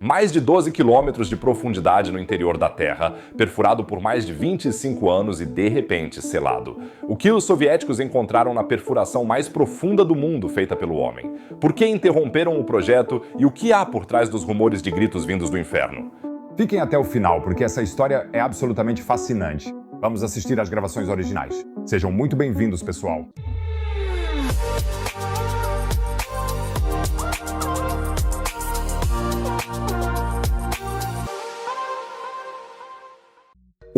Mais de 12 quilômetros de profundidade no interior da Terra, perfurado por mais de 25 anos e de repente selado. O que os soviéticos encontraram na perfuração mais profunda do mundo feita pelo homem? Por que interromperam o projeto e o que há por trás dos rumores de gritos vindos do inferno? Fiquem até o final, porque essa história é absolutamente fascinante. Vamos assistir às gravações originais. Sejam muito bem-vindos, pessoal.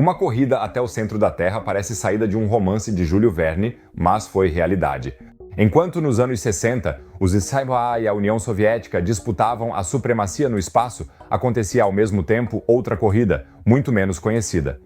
Uma corrida até o centro da Terra parece saída de um romance de Júlio Verne, mas foi realidade. Enquanto nos anos 60, os Saiba e a União Soviética disputavam a supremacia no espaço, acontecia ao mesmo tempo outra corrida, muito menos conhecida.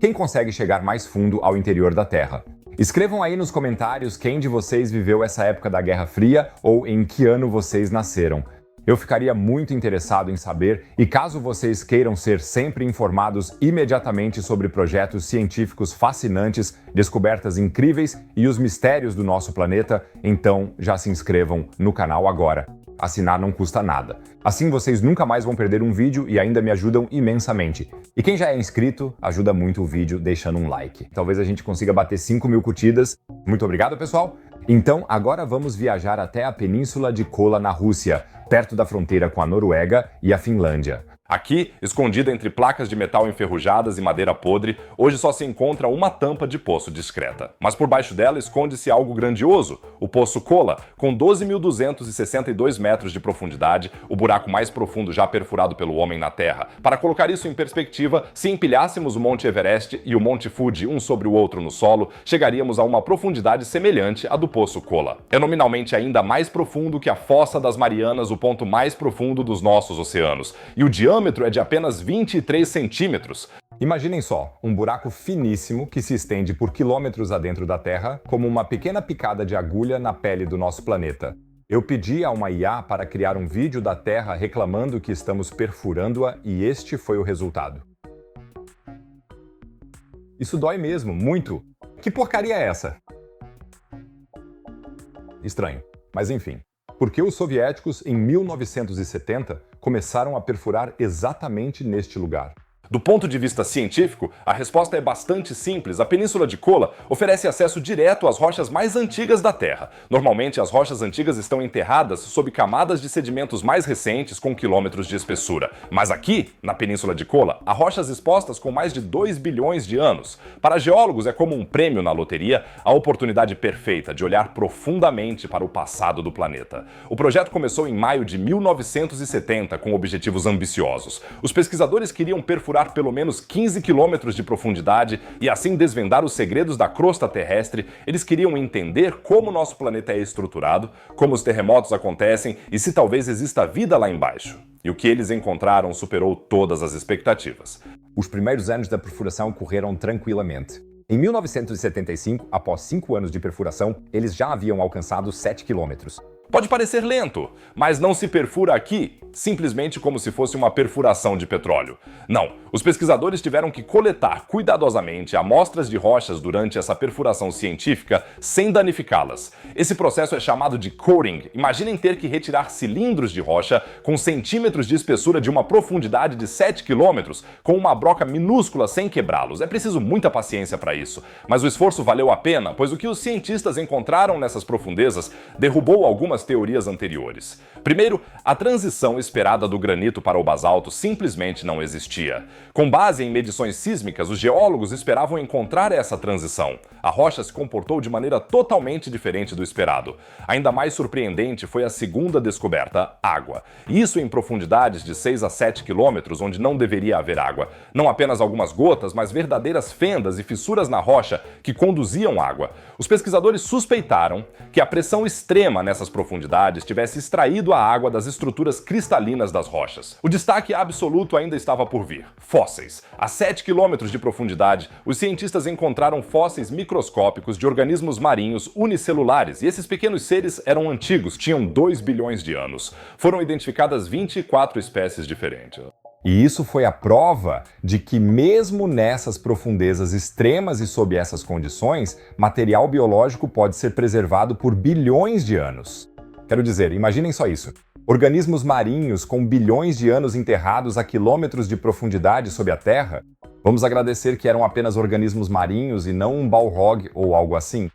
Quem consegue chegar mais fundo ao interior da Terra? Escrevam aí nos comentários quem de vocês viveu essa época da Guerra Fria ou em que ano vocês nasceram. Eu ficaria muito interessado em saber, e caso vocês queiram ser sempre informados imediatamente sobre projetos científicos fascinantes, descobertas incríveis e os mistérios do nosso planeta, então já se inscrevam no canal agora. Assinar não custa nada. Assim vocês nunca mais vão perder um vídeo e ainda me ajudam imensamente. E quem já é inscrito, ajuda muito o vídeo deixando um like. Talvez a gente consiga bater 5.000 curtidas. Muito obrigado, pessoal! Então, agora vamos viajar até a Península de Kola, na Rússia, perto da fronteira com a Noruega e a Finlândia. Aqui, escondida entre placas de metal enferrujadas e madeira podre, hoje só se encontra uma tampa de poço discreta. Mas por baixo dela esconde-se algo grandioso, o Poço Kola, com 12.262 metros de profundidade, o buraco mais profundo já perfurado pelo homem na Terra. Para colocar isso em perspectiva, se empilhássemos o Monte Everest e o Monte Fuji um sobre o outro no solo, chegaríamos a uma profundidade semelhante à do Poço Kola. É nominalmente ainda mais profundo que a Fossa das Marianas, o ponto mais profundo dos nossos oceanos, e o diâmetro é de apenas 23 centímetros. Imaginem só, um buraco finíssimo que se estende por quilômetros adentro da Terra, como uma pequena picada de agulha na pele do nosso planeta. Eu pedi a uma IA para criar um vídeo da Terra reclamando que estamos perfurando-a e este foi o resultado. Isso dói mesmo, muito. Que porcaria é essa? Estranho, mas enfim. Por que os soviéticos, em 1970, começaram a perfurar exatamente neste lugar? Do ponto de vista científico, a resposta é bastante simples. A Península de Kola oferece acesso direto às rochas mais antigas da Terra. Normalmente, as rochas antigas estão enterradas sob camadas de sedimentos mais recentes com quilômetros de espessura. Mas aqui, na Península de Kola, há rochas expostas com mais de 2 bilhões de anos. Para geólogos, é como um prêmio na loteria, a oportunidade perfeita de olhar profundamente para o passado do planeta. O projeto começou em maio de 1970 com objetivos ambiciosos. Os pesquisadores queriam perfurar pelo menos 15 quilômetros de profundidade e assim desvendar os segredos da crosta terrestre. Eles queriam entender como nosso planeta é estruturado, como os terremotos acontecem e se talvez exista vida lá embaixo. E o que eles encontraram superou todas as expectativas. Os primeiros anos da perfuração correram tranquilamente. Em 1975, após 5 anos de perfuração, eles já haviam alcançado 7 quilômetros. Pode parecer lento, mas não se perfura aqui simplesmente como se fosse uma perfuração de petróleo. Não, os pesquisadores tiveram que coletar cuidadosamente amostras de rochas durante essa perfuração científica sem danificá-las. Esse processo é chamado de coring. Imaginem ter que retirar cilindros de rocha com centímetros de espessura de uma profundidade de 7 quilômetros com uma broca minúscula sem quebrá-los. É preciso muita paciência para isso, mas o esforço valeu a pena, pois o que os cientistas encontraram nessas profundezas derrubou algumas teorias anteriores. Primeiro, a transição esperada do granito para o basalto simplesmente não existia. Com base em medições sísmicas, os geólogos esperavam encontrar essa transição. A rocha se comportou de maneira totalmente diferente do esperado. Ainda mais surpreendente foi a segunda descoberta, água. Isso em profundidades de 6 a 7 quilômetros, onde não deveria haver água. Não apenas algumas gotas, mas verdadeiras fendas e fissuras na rocha que conduziam água. Os pesquisadores suspeitaram que a pressão extrema nessas profundidades tivesse extraído a água das estruturas cristalinas das rochas. O destaque absoluto ainda estava por vir: fósseis. A 7 quilômetros de profundidade, os cientistas encontraram fósseis microscópicos de organismos marinhos unicelulares, e esses pequenos seres eram antigos, tinham 2 bilhões de anos. Foram identificadas 24 espécies diferentes. E isso foi a prova de que, mesmo nessas profundezas extremas e sob essas condições, material biológico pode ser preservado por bilhões de anos. Quero dizer, imaginem só isso. Organismos marinhos com bilhões de anos enterrados a quilômetros de profundidade sob a Terra? Vamos agradecer que eram apenas organismos marinhos e não um Balrog ou algo assim?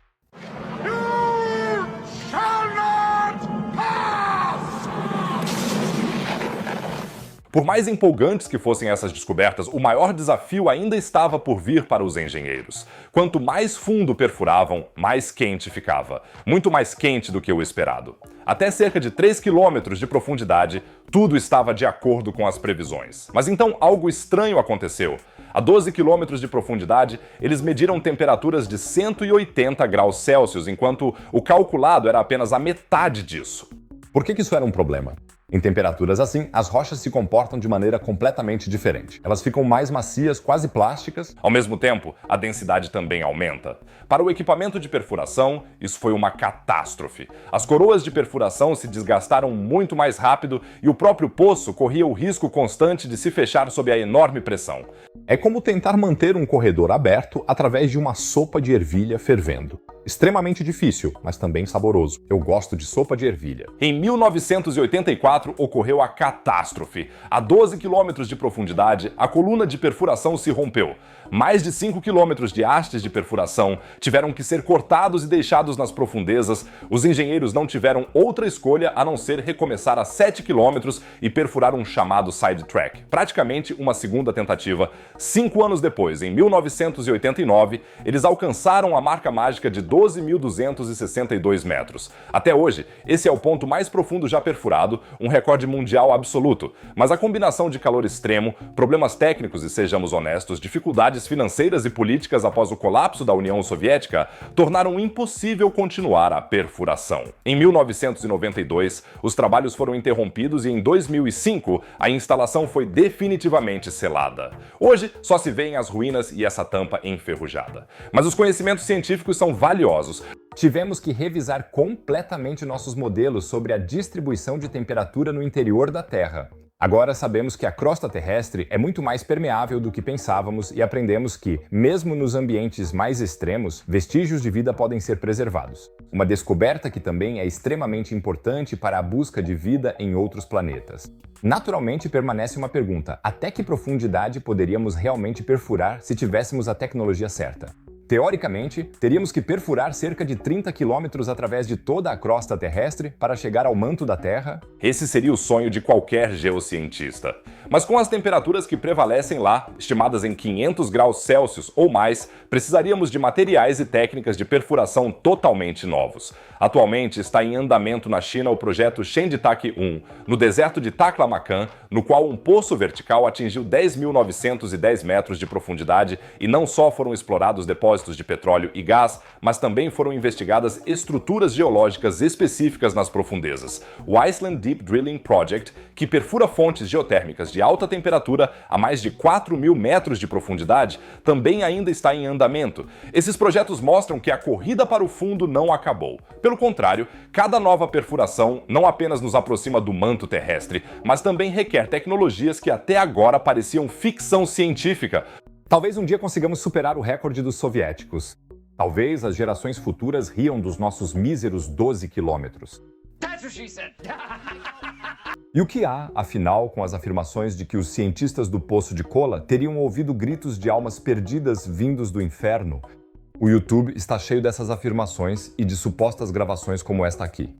Por mais empolgantes que fossem essas descobertas, o maior desafio ainda estava por vir para os engenheiros. Quanto mais fundo perfuravam, mais quente ficava. Muito mais quente do que o esperado. Até cerca de 3 quilômetros de profundidade, tudo estava de acordo com as previsões. Mas então algo estranho aconteceu. A 12 quilômetros de profundidade, eles mediram temperaturas de 180 graus Celsius, enquanto o calculado era apenas a metade disso. Por que isso era um problema? Em temperaturas assim, as rochas se comportam de maneira completamente diferente. Elas ficam mais macias, quase plásticas. Ao mesmo tempo, a densidade também aumenta. Para o equipamento de perfuração, isso foi uma catástrofe. As coroas de perfuração se desgastaram muito mais rápido e o próprio poço corria o risco constante de se fechar sob a enorme pressão. É como tentar manter um corredor aberto através de uma sopa de ervilha fervendo. Extremamente difícil, mas também saboroso. Eu gosto de sopa de ervilha. Em 1984, ocorreu a catástrofe. A 12 quilômetros de profundidade, a coluna de perfuração se rompeu. Mais de 5 quilômetros de hastes de perfuração tiveram que ser cortados e deixados nas profundezas. Os engenheiros não tiveram outra escolha a não ser recomeçar a 7 quilômetros e perfurar um chamado sidetrack. Praticamente uma segunda tentativa. 5 anos depois, em 1989, eles alcançaram a marca mágica de 12.262 metros. Até hoje, esse é o ponto mais profundo já perfurado, um recorde mundial absoluto. Mas a combinação de calor extremo, problemas técnicos e, sejamos honestos, dificuldades financeiras e políticas após o colapso da União Soviética tornaram impossível continuar a perfuração. Em 1992, os trabalhos foram interrompidos e em 2005, a instalação foi definitivamente selada. Hoje, só se vêem as ruínas e essa tampa enferrujada. Mas os conhecimentos científicos são valiosos. Tivemos que revisar completamente nossos modelos sobre a distribuição de temperatura no interior da Terra. Agora sabemos que a crosta terrestre é muito mais permeável do que pensávamos e aprendemos que, mesmo nos ambientes mais extremos, vestígios de vida podem ser preservados. Uma descoberta que também é extremamente importante para a busca de vida em outros planetas. Naturalmente permanece uma pergunta: até que profundidade poderíamos realmente perfurar se tivéssemos a tecnologia certa? Teoricamente, teríamos que perfurar cerca de 30 quilômetros através de toda a crosta terrestre para chegar ao manto da Terra. Esse seria o sonho de qualquer geocientista. Mas com as temperaturas que prevalecem lá, estimadas em 500 graus Celsius ou mais, precisaríamos de materiais e técnicas de perfuração totalmente novos. Atualmente está em andamento na China o projeto Shenditake-1, no deserto de Taklamakan, no qual um poço vertical atingiu 10.910 metros de profundidade e não só foram explorados depósitos de petróleo e gás, mas também foram investigadas estruturas geológicas específicas nas profundezas. O Iceland Deep Drilling Project, que perfura fontes geotérmicas de alta temperatura a mais de 4.000 metros de profundidade, também ainda está em andamento. Esses projetos mostram que a corrida para o fundo não acabou. Pelo contrário, cada nova perfuração não apenas nos aproxima do manto terrestre, mas também requer tecnologias que até agora pareciam ficção científica. Talvez um dia consigamos superar o recorde dos soviéticos. Talvez as gerações futuras riam dos nossos míseros 12 quilômetros. E o que há, afinal, com as afirmações de que os cientistas do Poço de Kola teriam ouvido gritos de almas perdidas vindos do inferno? O YouTube está cheio dessas afirmações e de supostas gravações como esta aqui.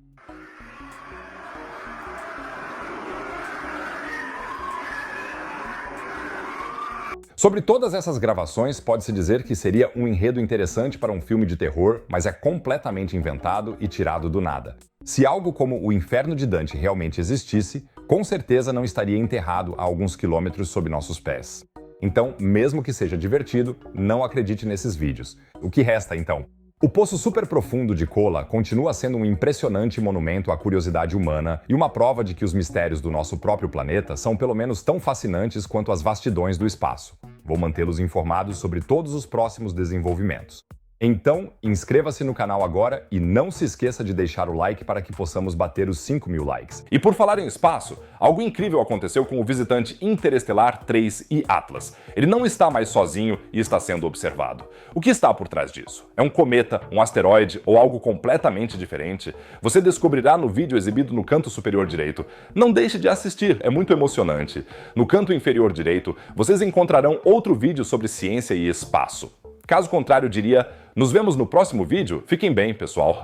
Sobre todas essas gravações, pode-se dizer que seria um enredo interessante para um filme de terror, mas é completamente inventado e tirado do nada. Se algo como o Inferno de Dante realmente existisse, com certeza não estaria enterrado a alguns quilômetros sob nossos pés. Então, mesmo que seja divertido, não acredite nesses vídeos. O que resta, então? O Poço Super Profundo de Kola continua sendo um impressionante monumento à curiosidade humana e uma prova de que os mistérios do nosso próprio planeta são pelo menos tão fascinantes quanto as vastidões do espaço. Vou mantê-los informados sobre todos os próximos desenvolvimentos. Então, inscreva-se no canal agora e não se esqueça de deixar o like para que possamos bater os 5.000 likes. E por falar em espaço, algo incrível aconteceu com o visitante interestelar 3I Atlas. Ele não está mais sozinho e está sendo observado. O que está por trás disso? É um cometa, um asteroide ou algo completamente diferente? Você descobrirá no vídeo exibido no canto superior direito. Não deixe de assistir, é muito emocionante. No canto inferior direito, vocês encontrarão outro vídeo sobre ciência e espaço. Caso contrário, eu diria, nos vemos no próximo vídeo. Fiquem bem, pessoal.